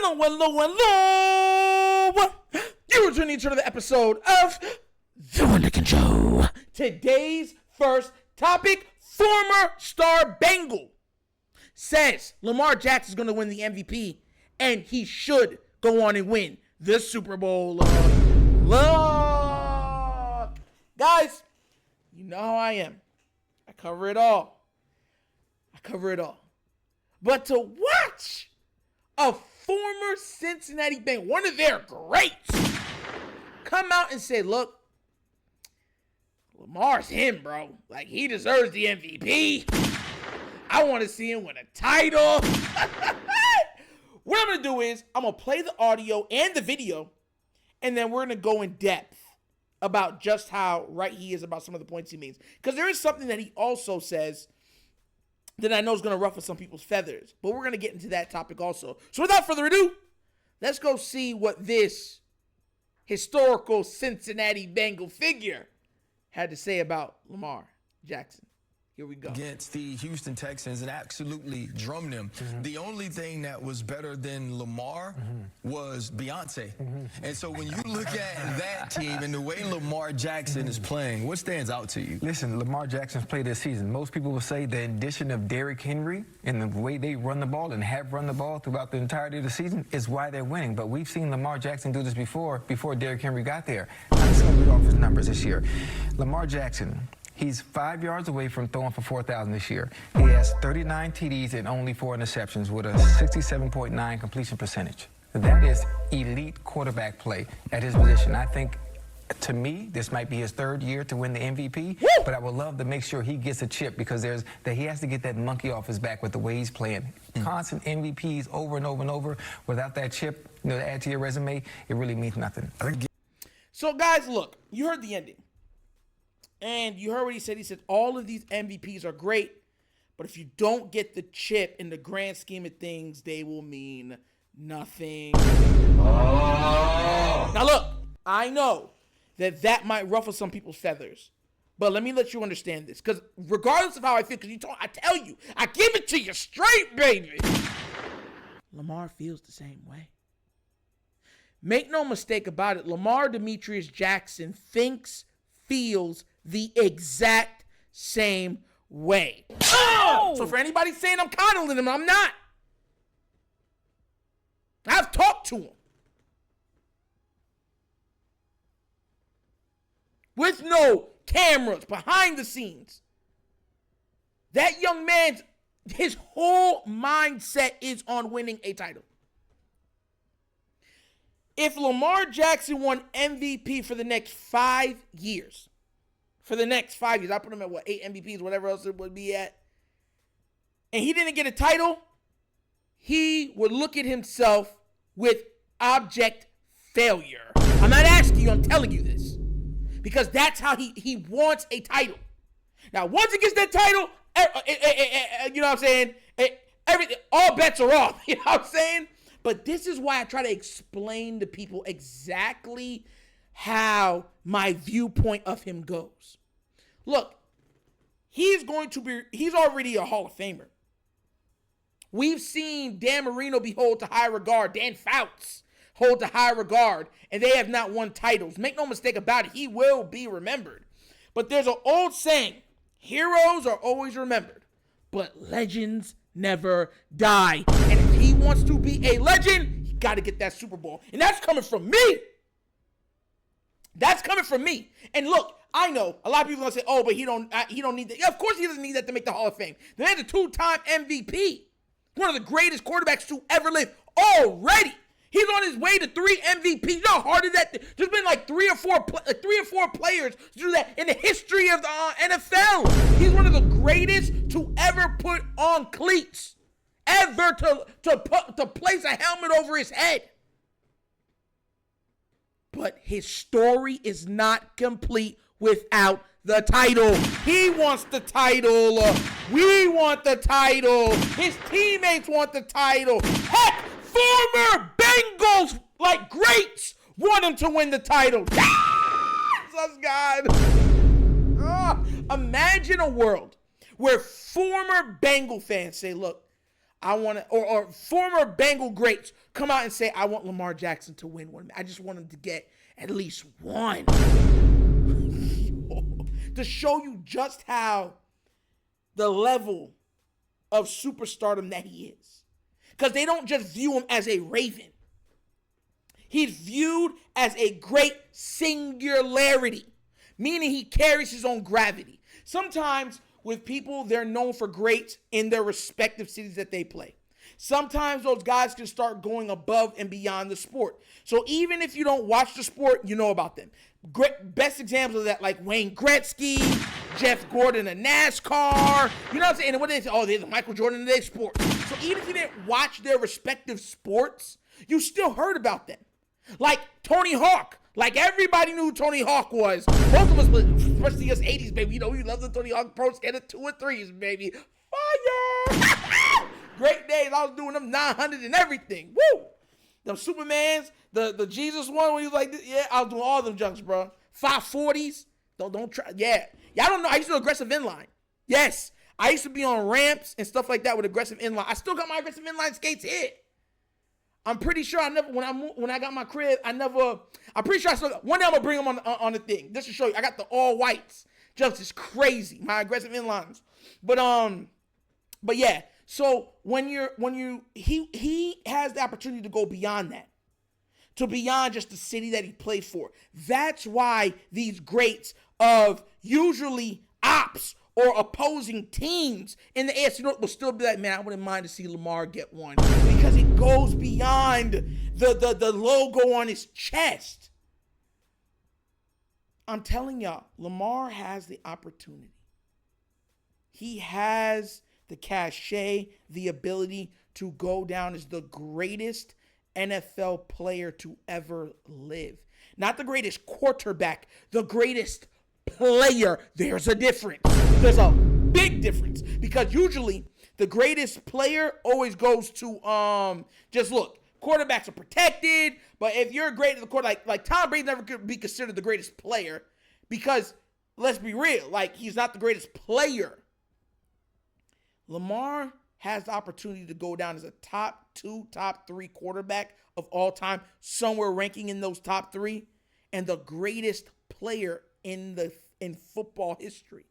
Hello. You're tuning to the episode of TheWunderkindShow. Today's first topic, former star Bengal says Lamar Jackson is going to win the MVP, and he should go on and win the Super Bowl. Guys, you know how I am. I cover it all. But to watch a former Cincinnati Bengal, one of their greats, come out and say, look, Lamar's him, bro. Like, he deserves the MVP. I want to see him win a title. What I'm going to do is I'm going to play the audio and the video, and then we're going to go in depth about just how right he is about some of the points he makes. Because there is something that he also says that I know is going to ruffle some people's feathers. But we're going to get into that topic also. So without further ado, let's go see what this historical Cincinnati Bengal figure had to say about Lamar Jackson. Here we go. Against the Houston Texans and absolutely drummed them. Mm-hmm. The only thing that was better than Lamar was Beyonce. And so when you look at that team and the way Lamar Jackson is playing, what stands out to you? Listen, Lamar Jackson's played this season. Most people will say the addition of Derrick Henry and the way they run the ball and have run the ball throughout the entirety of the season is why they're winning. But we've seen Lamar Jackson do this before Derrick Henry got there. I'm just going to read off his numbers this year. Lamar Jackson, he's 5 yards away from throwing for 4,000 this year. He has 39 TDs and only 4 interceptions with a 67.9 completion percentage. That is elite quarterback play at his position. I think, to me, this might be his third year to win the MVP, but I would love to make sure he gets a chip because he has to get that monkey off his back with the way he's playing. Constant MVPs over and over and over. Without that chip, to add to your resume, it really means nothing. So, guys, look, you heard the ending. And you heard what he said. He said all of these MVPs are great, but if you don't get the chip in the grand scheme of things, they will mean nothing. Oh. Now, look, I know that might ruffle some people's feathers, but let me let you understand this, because regardless of how I feel, because I tell you, I give it to you straight, baby. Lamar feels the same way. Make no mistake about it, Lamar Demetrius Jackson feels the exact same way. Oh! So for anybody saying I'm coddling him, I'm not. I've talked to him. With no cameras, behind the scenes. That young man's, his whole mindset is on winning a title. If Lamar Jackson won MVP for the next 5 years, I put him at 8 MVPs, whatever else it would be at, and he didn't get a title, he would look at himself with abject failure. I'm not asking you, I'm telling you this. Because that's how he wants a title. Now, once he gets that title, you know what I'm saying? All bets are off. You know what I'm saying? But this is why I try to explain to people exactly how my viewpoint of him goes. Look, he's already a Hall of Famer. We've seen Dan Marino be held to high regard, Dan Fouts hold to high regard, and they have not won titles. Make no mistake about it, he will be remembered. But there's an old saying, heroes are always remembered, but legends never die. And if he wants to be a legend, he got to get that Super Bowl. And that's coming from me. And look, I know a lot of people are going to say, oh, but he don't need that. Yeah, of course he doesn't need that to make the Hall of Fame. The man's a 2-time MVP. One of the greatest quarterbacks to ever live already. He's on his way to 3 MVPs. You know how hard is that? There's been like three or four players to do that in the history of the NFL. He's one of the greatest to ever put on cleats, ever to place a helmet over his head. But his story is not complete without the title. He wants the title. We want the title. His teammates want the title. Heck, former Bengals greats want him to win the title. Jesus, God. Imagine a world where former Bengal fans say, look, or former Bengal greats come out and say, I want Lamar Jackson to win one. I just want him to get at least one. To show you just how the level of superstardom that he is. Because they don't just view him as a Raven. He's viewed as a great singularity, meaning he carries his own gravity. Sometimes with people, they're known for greats in their respective cities that they play. Sometimes those guys can start going above and beyond the sport. So even if you don't watch the sport, you know about them. Best examples of that, like Wayne Gretzky, Jeff Gordon of NASCAR. You know what I'm saying? And what they say, oh, there's Michael Jordan in their sport. So even if you didn't watch their respective sports, you still heard about them. Like Tony Hawk. Like everybody knew who Tony Hawk was. Most of us, especially us 80s, baby, you know, we love the Tony Hawk Pro Skater 2 and 3s, baby. Fire! Great days. I was doing them 900 and everything. Woo! Them Supermans, the Jesus one when he was like this. Yeah, I was doing all them junks, bro. 540s. Don't try. Yeah. Y'all don't know. I used to do aggressive inline. Yes. I used to be on ramps and stuff like that with aggressive inline. I still got my aggressive inline skates here. I'm pretty sure I never, when I got my crib, I'm pretty sure I still, one day I'm going to bring them on the thing. Just to show you. I got the all whites. Just is crazy. My aggressive inlines. But yeah. So he has the opportunity to go beyond that. To beyond just the city that he plays for. That's why these greats of usually ops or opposing teams in the AFC North will still be like, man, I wouldn't mind to see Lamar get one. Because it goes beyond the logo on his chest. I'm telling y'all, Lamar has the opportunity. He has the cachet, the ability to go down as the greatest NFL player to ever live. Not the greatest quarterback, the greatest player. There's a difference. There's a big difference. Because usually the greatest player always goes to just look. Quarterbacks are protected, but if you're great at the quarter, like Tom Brady never could be considered the greatest player because let's be real, like he's not the greatest player. Lamar has the opportunity to go down as a top 2, top 3 quarterback of all time, somewhere ranking in those top 3, and the greatest player in football history.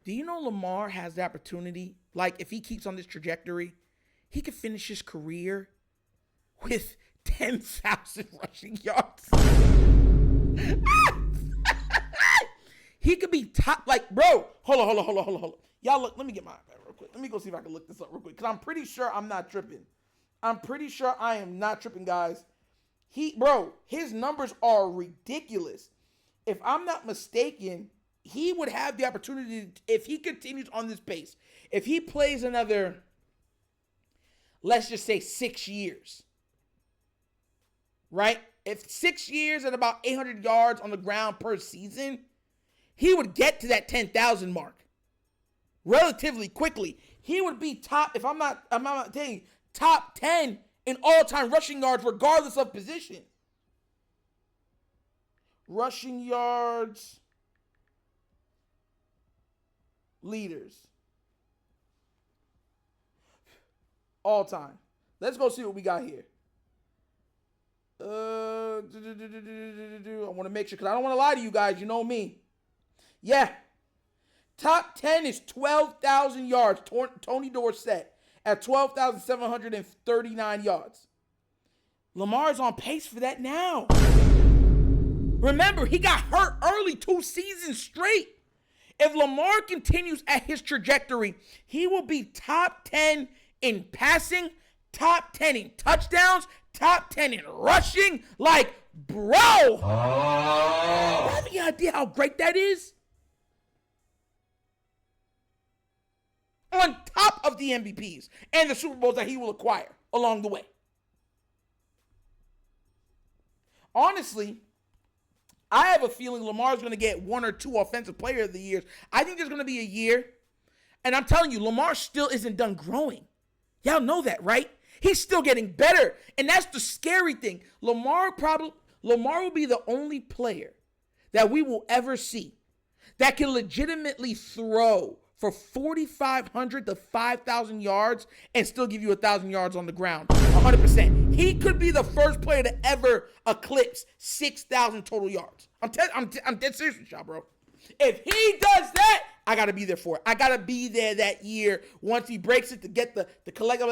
Do you know Lamar has the opportunity, like if he keeps on this trajectory, he could finish his career with 10,000 rushing yards. He could be top, like, bro, hold on. Y'all look, let me get my iPad real quick. Let me go see if I can look this up real quick. Because I'm pretty sure I'm not tripping. I'm pretty sure I am not tripping, guys. His numbers are ridiculous. If I'm not mistaken, he would have the opportunity, if he continues on this pace, if he plays another, let's just say 6 years, right? If 6 years at about 800 yards on the ground per season, he would get to that 10,000 mark relatively quickly. He would be top, if I'm not telling you, top 10 in all-time rushing yards regardless of position. Rushing yards leaders. All time. Let's go see what we got here. I want to make sure, because I don't want to lie to you guys. You know me. Yeah. Top 10 is 12,000 yards. Tony Dorsett at 12,739 yards. Lamar's on pace for that now. Remember, he got hurt early 2 seasons straight. If Lamar continues at his trajectory, he will be top 10 in passing, top 10 in touchdowns, top 10 in rushing. Like, bro. Oh. You have any idea how great that is? On top of the MVPs and the Super Bowls that he will acquire along the way. Honestly, I have a feeling Lamar's going to get 1 or 2 offensive player of the years. I think there's going to be a year, and I'm telling you, Lamar still isn't done growing. Y'all know that, right? He's still getting better, and that's the scary thing. Lamar will be the only player that we will ever see that can legitimately throw for 4,500 to 5,000 yards and still give you 1,000 yards on the ground. 100%. He could be the first player to ever eclipse 6,000 total yards. I'm dead serious with y'all, bro. If he does that, I got to be there for it. I got to be there that year once he breaks it to get the collective.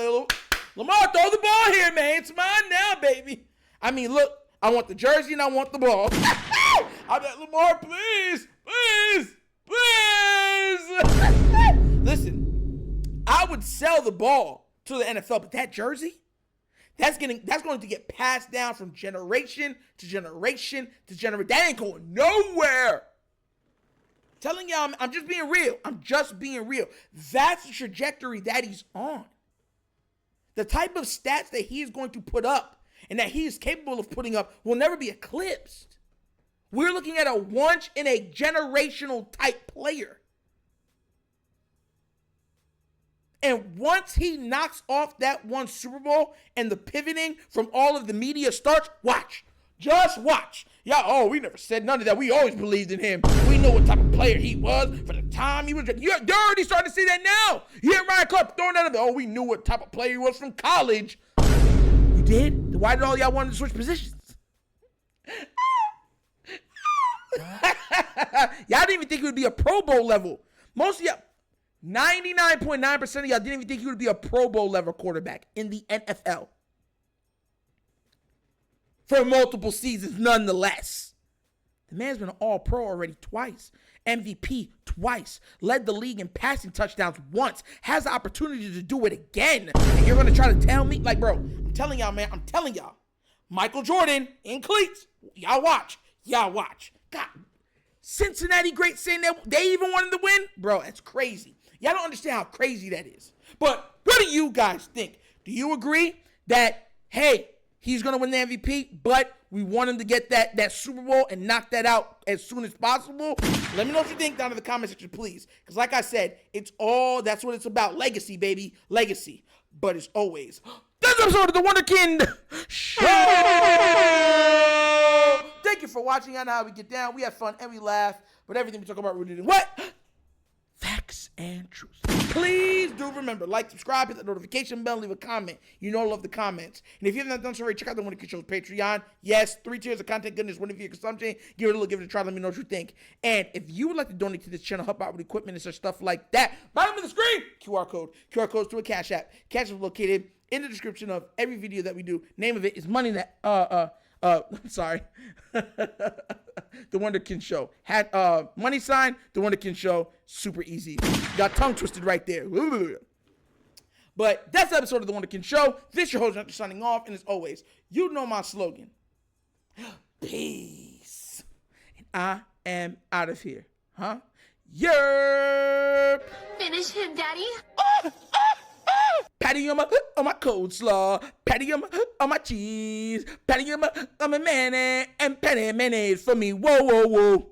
Lamar, throw the ball here, man. It's mine now, baby. I mean, look, I want the jersey and I want the ball. I'm like, Lamar, please. Listen, I would sell the ball to the NFL, but that jersey, that's going to get passed down from generation to generation to generation. That ain't going nowhere. Telling y'all, I'm just being real. That's the trajectory that he's on. The type of stats that he is going to put up and that he is capable of putting up will never be eclipsed. We're looking at a once in a generational type player. And once he knocks off that one Super Bowl and the pivoting from all of the media starts, watch. Just watch. Yeah, we never said none of that. We always believed in him. We know what type of player he was for the time he was. You're already starting to see that now. You hear Ryan Clark throwing that up. We knew what type of player he was from college. You did? Why did all y'all want to switch positions? Y'all didn't even think he would be a Pro Bowl level. Most of y'all, 99.9% of y'all didn't even think he would be a Pro Bowl level quarterback in the NFL. For multiple seasons, nonetheless. The man's been an all-pro already twice. MVP twice. Led the league in passing touchdowns once. Has the opportunity to do it again. And you're going to try to tell me? Like, bro, I'm telling y'all, man. I'm telling y'all. Michael Jordan in cleats. Y'all watch. God, Cincinnati great saying that they even wanted to win? Bro, that's crazy. Y'all don't understand how crazy that is. But what do you guys think? Do you agree that, hey, he's going to win the MVP, but we want him to get that Super Bowl and knock that out as soon as possible? Let me know what you think down in the comment section, please. Because like I said, that's what it's about. Legacy, baby. Legacy. But as always, this episode of The Wunderkind Show. Thank you for watching. I know how we get down. We have fun and we laugh. But everything we talk about rooted in what? Facts and truth. Please do remember, like, subscribe, hit the notification bell, leave a comment. You know I love the comments. And if you haven't done so already, check out the Wunderkind Show's Patreon. Yes, 3 tiers of content goodness, one for your consumption. Give it a look, give it a try, let me know what you think. And if you would like to donate to this channel, help out with equipment and such stuff like that, bottom of the screen, QR code. QR code's to a Cash App. Cash App is located in the description of every video that we do. Name of it is Money That, sorry. The Wunderkind Show. Had money sign, The Wunderkind Show. Super easy. Got tongue twisted right there. But that's the episode of The Wunderkind Show. This your host, Hunter, signing off. And as always, you know my slogan. Peace. And I am out of here. Huh? Yerp. Finish him, Daddy. Patty on my coleslaw, patty on my cheese, patty on my mayonnaise, and patty mayonnaise for me. Whoa, whoa, whoa.